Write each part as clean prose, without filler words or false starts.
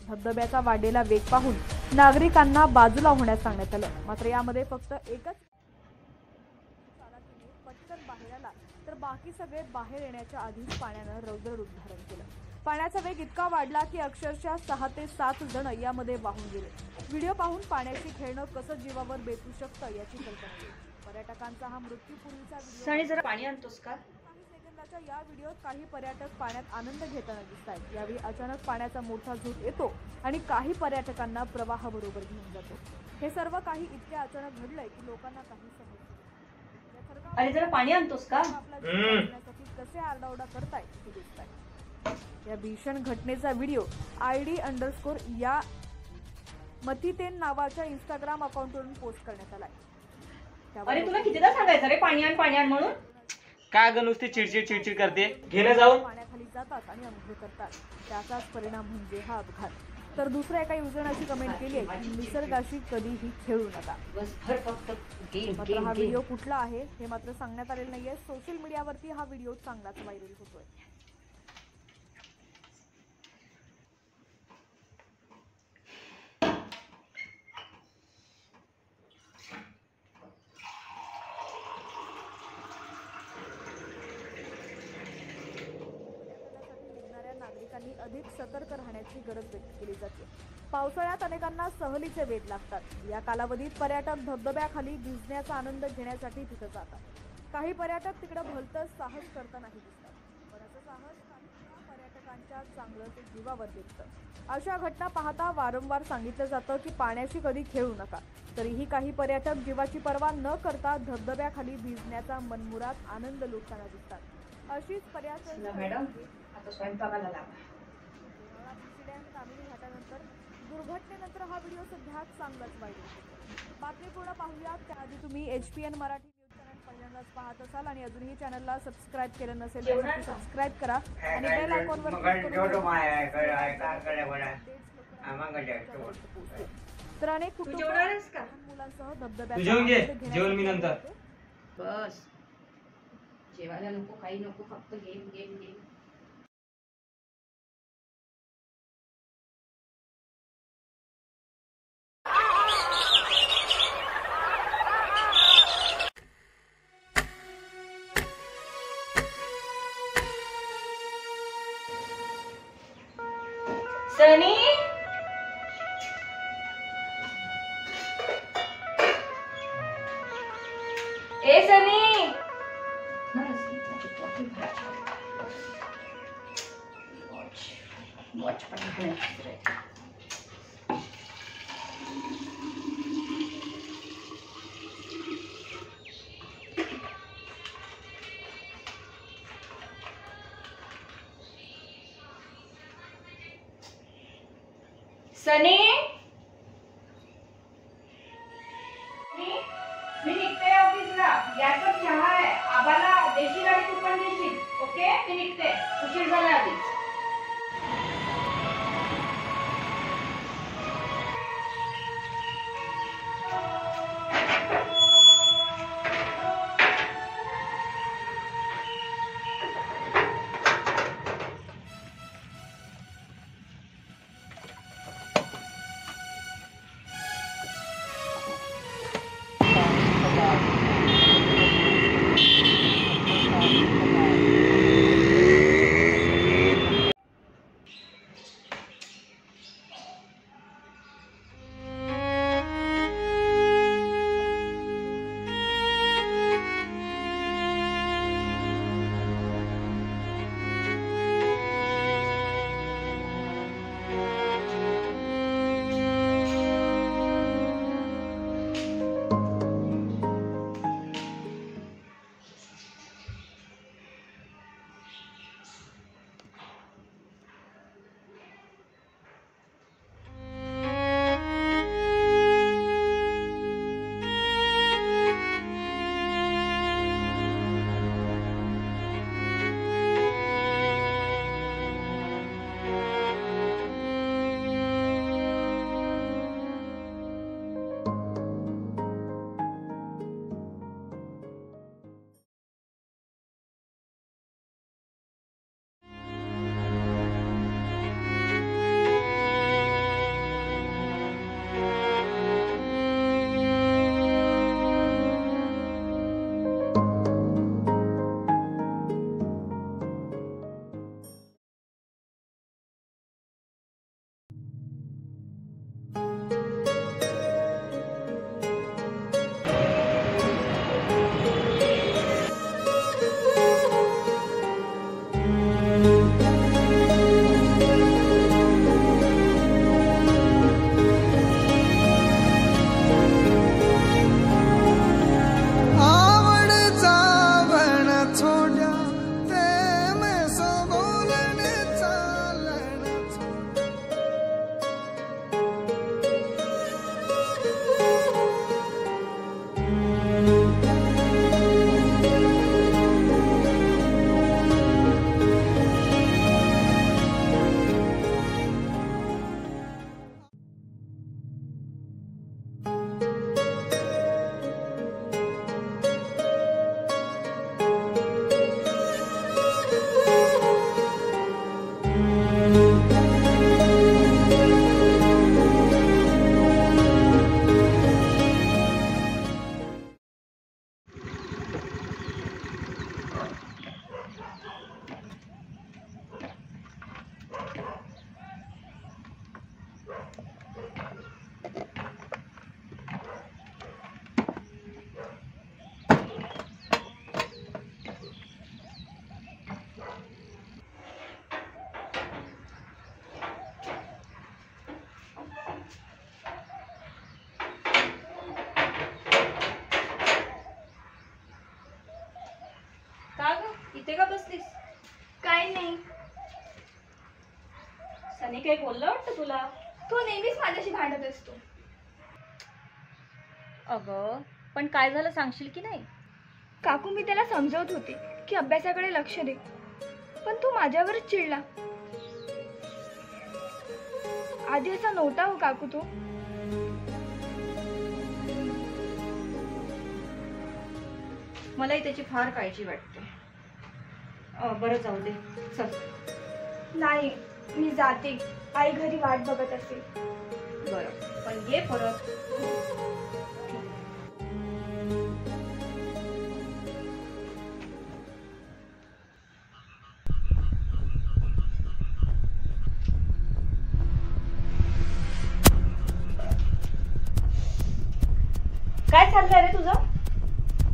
धबधब्याचा वाढलेला वेग पाहून नागरिकांना बाजूला होण्यास सांगण्यात आलं। मात्र यामध्ये फक्त एकच चालकाने पटकन बाहेर आला, तर बाकी सगळे बाहेर येण्याच्या आधीच पाण्यानं रौद्र रूप धारण केलं। पाण्याचा वेग इतका वाढला की अक्षरशः 6 ते 7 जण यामध्ये वाहून गेले। व्हिडिओ पाहून पाण्याशी खेळणं कसं जीवावर बेतू शकतं याची कल्पना येईल। पर्यटकांचा हा मृत्यूपूर्वीचा व्हिडिओ। जरा पाणी आणतोस का? काही सेकंदाच्या या व्हिडिओत काही पर्यटक पाण्यात आनंद घेताना दिसतात। यावेळी अचानक पाण्याचा मोठा झोत येतो आणि काही पर्यटकांना प्रवाहाबरोबर घेऊन जातो। हे सर्व काही इतके अचानक घडलंय की लोकांना काही समजत अरे जरा पाणी आणतोस का? कसे आरडाओरडा करतायत हे दिसताय। या भीषण घटनेचा व्हिडिओ ID_ या मतितेन नावाच्या इंस्टाग्राम अकाउंटवरून पोस्ट करण्यात आलाय। अरे तुला कितीदा सांगायचं रे पाणी आण म्हणून? काय ग नुसती चिडचिड करते? घेणं जाऊन पाण्याखाली जातात आणि अंघोळ करतात, त्याचाच परिणाम म्हणजे हा अपघात। तर दुसऱ्या एका युजरने अशी कमेंट केली आहे की निसर्गाशी कधीही खेळू नका। मात्र हा व्हिडिओ कुठला आहे हे मात्र सांगण्यात आलेलं नाहीये। सोशल मीडियावरती हा व्हिडिओ चांगलाच व्हायरल होतोय। नागरिकांनी अधिक सतर्क राहण्याची गरज व्यक्त केली जाते। पावसाळ्यात अनेकांना सहलीचे वेध लागतात। या कालावधीत पर्यटक धबधब्याखाली भिजण्याचा आनंद घेण्यासाठी तिथे जातात। काही पर्यटक तिकडे भलतंच साहस करतानाही दिसतात, पण असं साहस काही पर्यटकांच्या चांगलं जीवावर बेततं। अशा घटना पाहता वारंवार सांगितलं जातं की पाण्याशी कधी खेळू नका, तरीही काही पर्यटक जीवाची पर्वा न करता धबधब्याखाली भिजण्याचा मनमुराद आनंद लुटताना दिसतात। अशीच पर्यटन स्वयंपाकाला लावा। तामिनी घाटानंतर दुर्घटनेनंतर हा व्हिडिओ सध्या चांगलाच व्हायरल होतो। बातमी पूर्ण पाहूयात त्याआधी तुम्ही HPN मराठी न्यूज चॅनल पहिल्यांदाच पाहत असाल आणि अजूनही चॅनलला सबस्क्राईब केलं नसेल तर सबस्क्राईब करा आणि बेल आयकॉनवर तर अनेक कुटुंब मुलांसह धबधब्यात जेवण मी नंतर बस जेवायला नको, काही नको, फक्त गेम। सनी ए सनी वॉच पण सनी मी निघते ऑफिसला। गॅसवर चहा आहे, आबाला देशील आणि तू पण देशील। ओके मी निघते, उशीर झाला आधीच। इथे का बसलीस? काय नाही. सनी काही बोललं वाटतं तुला? तो नेहमीच माझ्याशी भांडत असतो. अगं पण काय झालं सांगशील की नाही? काकू, मी त्याला समजवत होते की अभ्यासाकडे लक्ष दे, पण तो माझ्यावरच चिडला. आधी असा नव्हता हो काकू तो. मलाही त्याची फार काळजी वाटते. बरं जाऊ दे, चल. नाही, मी जाते. आई घरी वाट बघत असेल. बरं पण ये परत. काय चाललंय रे तुझं?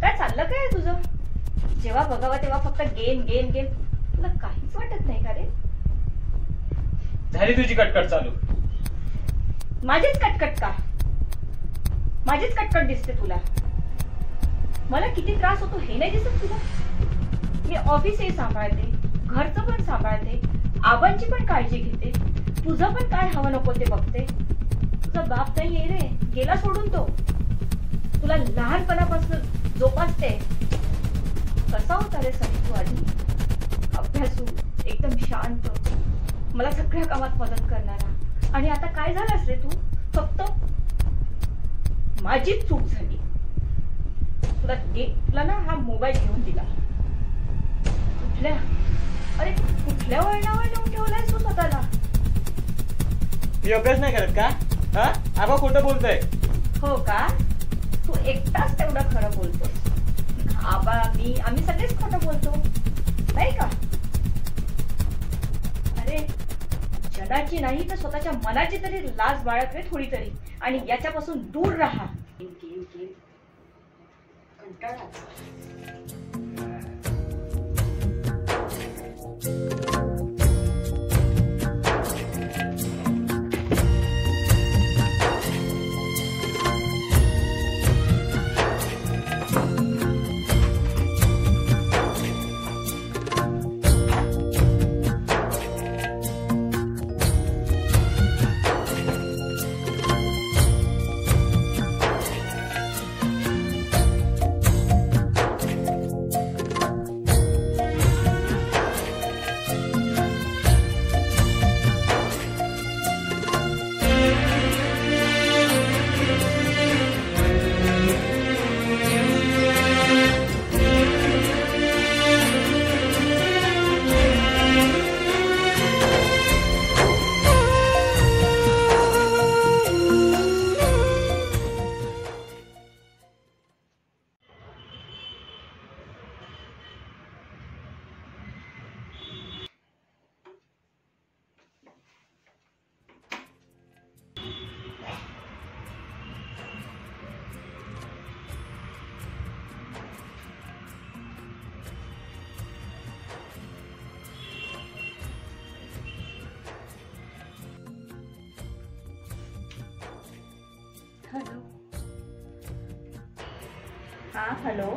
काय चाललं काय तुझं? जेव्हा बघावं तेव्हा फक्त गेम गेम गेम. तुला काहीच वाटत नाही का रे? झाली तुझी कटकट चालू. माझीच कटकट का? माझीच कटकट दिसते तुला? मला किती त्रास होतो हे नाही दिसत तुला? मी ऑफिसही सांभाळते, घरचं पण सांभाळते, आबांची पण काळजी घेते, तुझं पण काय हवं नको ते बघते. तुझा बाप नाही आहे रे, गेला सोडून तो. तुला लहानपणापासून जोपासते. कसा होता रे सनी तू आधी? अभ्यासू, एकदम शांत, मला सगळ्या कामात मदत करणारा. आणि आता काय झालास रे तू? फक्त माझीच चूक झाली. तुला ना हा मोबाईल घेऊन दिला. कुठल्या वळणावर नेऊन ठेवलायस तू स्वतःला? मी अभ्यास नाही करत का? हा, आबा खोटं बोलतोय. हो का? तू एकटाच तेवढं खरं बोलतोस. आबा आम्ही सगळेच खोटं बोलतो नाही का? अरे जगाची नाही तर स्वतःच्या मनाची तरी लाज बाळग रे थोडी तरी. आणि याच्यापासून दूर राहा. कंटाळा. हॅलो. हा हॅलो.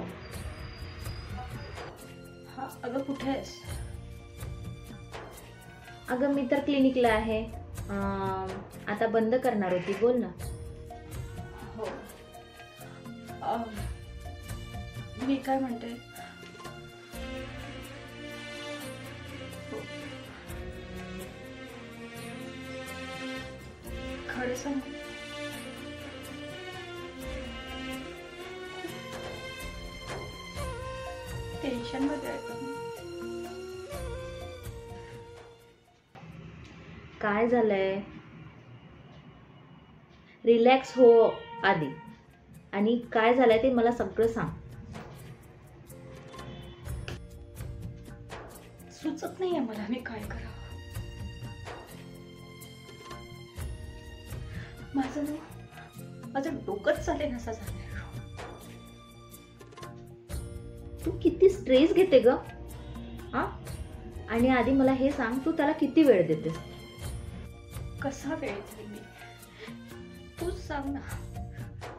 हा अगं कुठे आहेस? अगं मी तर क्लिनिकला आहे. आता बंद करणार होती. बोल ना. हो. मी काय म्हणते, खरं सांग, टेन्शन मध्ये आहे. काय झालंय? रिलॅक्स हो आधी, आणि काय झालंय ते मला सगळं सांग. सुचत नाहीये मला मी काय करावं. माझं डोकंच चालेल असं झालंय. तू किती स्ट्रेस घेते ग? हा, आणि आधी मला हे सांग, तू त्याला किती वेळ देतेस? कसा वेळ देते मी? तूच सांग ना,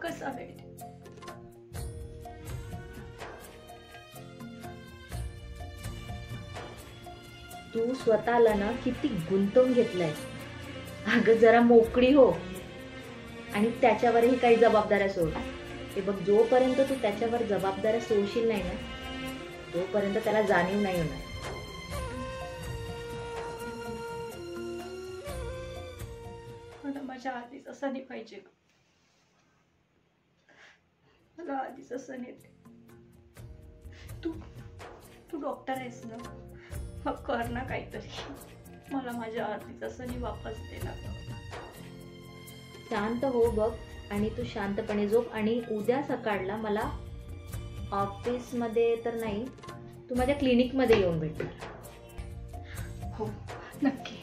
कसा वेळ देते? तू स्वतःला ना किती गुंतवून घेतलंय. अगं जरा मोकळी हो आणि त्याच्यावरही काही जबाबदाऱ्या सोड. हे बघ, जोपर्यंत तू त्याच्यावर जबाबदाऱ्या सोडशील नाही ना तोपर्यंत त्याला जाणीव नाही होणार. मला माझ्या आधीच असं नाही पाहिजे. मला आधीच असं येते. तू तू डॉक्टर आहेस ना, मग कर ना काहीतरी. मला माझ्या आधीच असं नाही वापस दे ना. शांत हो बघ आणि तू शांतपणे झोप. आणि उद्या सकाळला मला ऑफिसमध्ये तर नाही, तू माझ्या क्लिनिकमध्ये येऊन भेटणार. हो नक्की.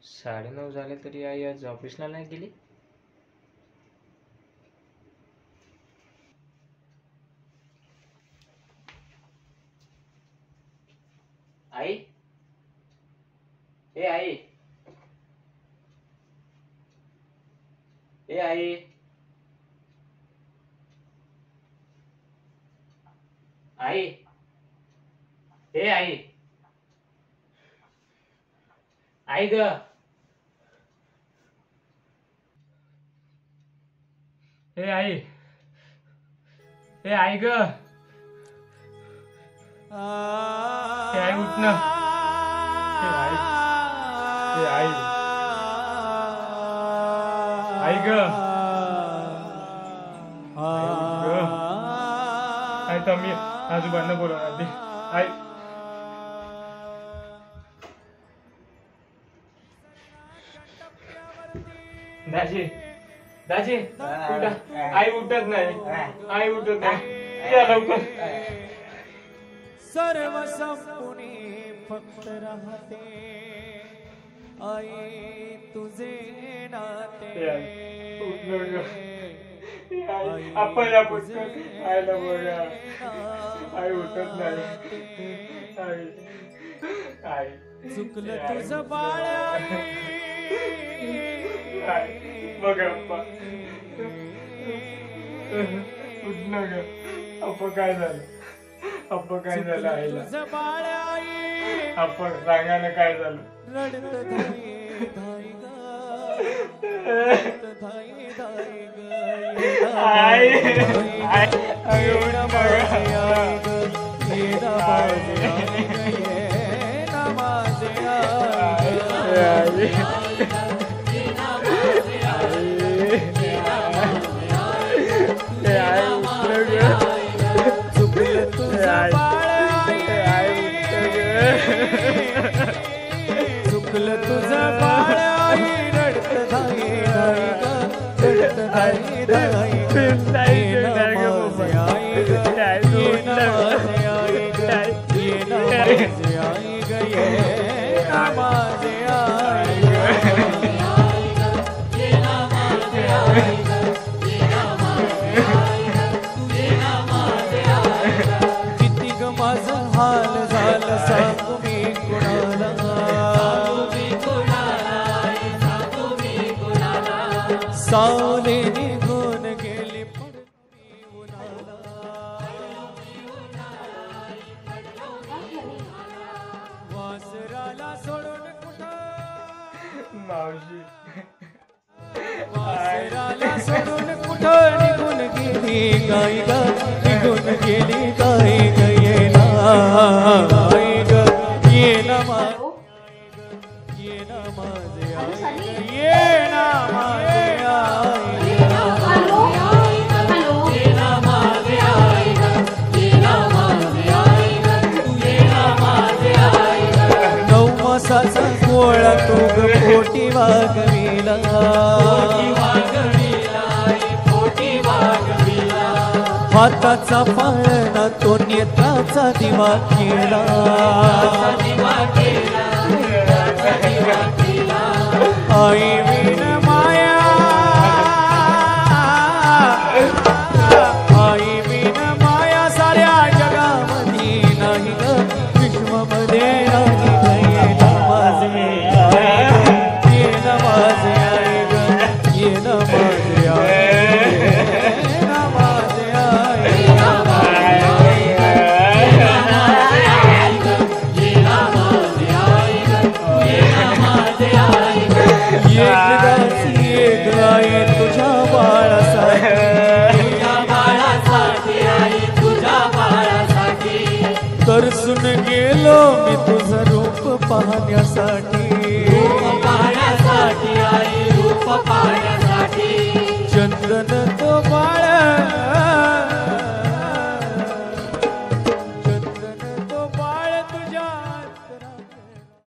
9:30 झाले तरी आई आज ऑफिसला नाही गेली. आई, ए आई, ए आई, आई, ए आई, आई ग, ए आई, ए आई ग, ए आई उठ ना, ए आई, ए आई, आई ग, आई उठ ग, आई तर मी आजोबांना बोलवणार ते. आई, दाजी, दाजी, उठा. आई उठत नाही, आई उठत नाही, या लवकर. सर्व संपुनी फक्त राहते आई तुझे नाते. आपण आईला बघा, आई उठत नाही, आई, आई चुकलं तुझं बाळ बघ अप्पा, उठलं ग. अप्पा काय झालं, अप्पा काय झालं आईला, तुझं बाळ आई अप्पा सांगा ना काय झालं. रडत धाई धाई ग, रडत धाई धाई ग. आई, आई, आई उठ बघा. चुकलं तुझं बाळ चुकलं तुझं बाळ आई रडत धाई धाई ग, रडत धाई धाई ग. ये नमाज आई ग, ये नमाज आई ग, ये नमाज आई ग, ये नमाज आई ग. किती ग माझं हाल झालं सांगू मी कुणाला, सावली निघून गेली पडती उन्हाला. वासराला सोडून कुठं, मावशी, वासराला सोडून कुठं निघून गेली गाई ग, निघून गेली गाई ग. ये ना आई ग, ये ना माझे, ये ना माझे आई, ये ना माझे आई, नऊ मासाचा गोळा तो ग पोटी वागविला, हाताचा पाळणा तो नेत्राचा दिवा केला. I win Maya, I win माया साऱ्या जगामध्ये नाही ग, विश्वामध्ये नाही ग. ये नमाज आई ग, ये नमाज आई ग, ये नमाज आई ग, ये नमाज आई एक गाय तुझ्या बाळासाठी, तरसून गेलो मी तुझं रूप पाहण्यासाठी, चंदन